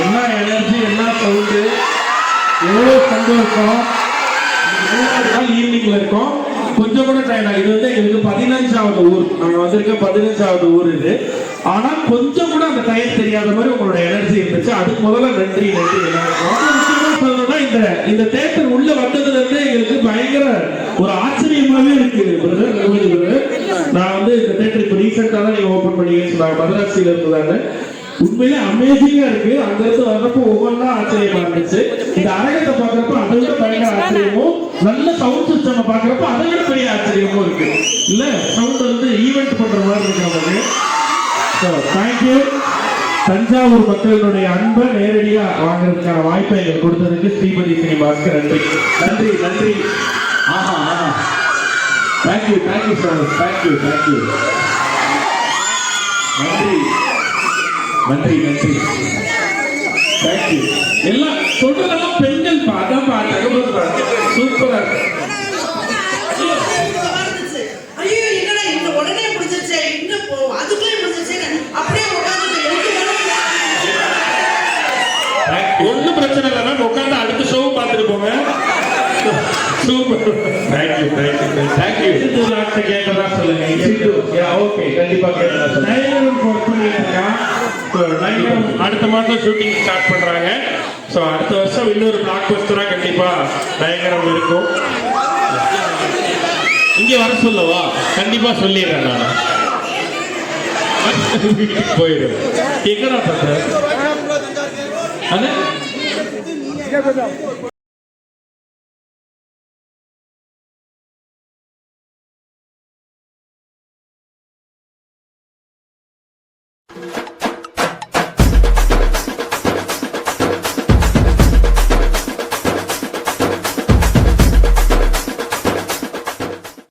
என்ன எனர்ஜி, என்ன சவுண்டு, எவ்வளோ சந்தோஷம். ஈவினிங்ல இருக்கோம், கொஞ்சம் கூட டைம். இது வந்து எங்களுக்கு 15வது ஊர், நாங்க வந்திருக்க 15வது ஊர் இது. ஆனா கொஞ்சம் கூட அந்த டைம் தெரியாத மாதிரி உங்களோட எனர்ஜி இருந்துச்சு. அதுக்கு முதல்ல நன்றி எல்லாருக்கும். சொல்லணும்னா இந்த தேட்டர் உள்ள வந்ததுல இருந்து எங்களுக்கு பயங்கர ஒரு ஆச்சரியமாவே இருக்கு. நான் வந்து இந்த தேட்டர் இப்ப ரீசெண்டா தான் நீங்க ஓபன் பண்ணீங்கன்னு சொன்னாங்க, மதராசியில இருந்ததாங்க. உண்மையிலே அமேசிங்கா இருக்கு. அங்க இருந்து வர்றப்போ ஒவ்வொன்றா ஆச்சரியமா இருந்துச்சு. இந்த அரங்கத்தை பாக்குறப்ப அதை விட பயங்கர ஆச்சரியமும், நல்ல சவுண்ட் சிஸ்டம் பாக்குறப்ப அதை விட பெரிய ஆச்சரியமும் இருக்கு. இல்ல சவுண்ட் வந்து ஈவெண்ட் பண்ற மாதிரி இருக்கு நமக்கு. தேங்க்யூ. தஞ்சாவூர் மக்களுடைய அன்பை நேரடியா வாங்குறதுக்கான வாய்ப்பை எங்களுக்கு கொடுத்ததுக்கு ஸ்ரீபதி சினிமாஸ்க்கு நன்றி நன்றி நன்றி. ஆஹா ஆஹா, thank you thank you sir, thank you thank you, நன்றி நன்றி நன்றி, தேங்க்யூ. எல்லாம் சொல்றதெல்லாம் பெண்கள் அதான் சூப்பரா. ஒன்னும் பிரச்சனை இல்லைன்னா உட்காந்து அடுத்த ஷோ பார்த்துட்டு போங்க. Super, thank you thank you thank you. கேட்டதா சொல்லுங்க. ஓகே, கண்டிப்பா கேட்டதா சொல்லுங்க. அடுத்த மாதம் ஷூட்டிங் ஸ்டார்ட் பண்றாங்க. ஸோ அடுத்த வருஷம் இன்னொரு பிளாக் பஸ்டரா கண்டிப்பா பயங்கரம் இருக்கும். இங்க வர சொல்லவா? கண்டிப்பா சொல்லிடுறேன் நான். வீட்டுக்கு போயிடும். எங்கடா பண்ற?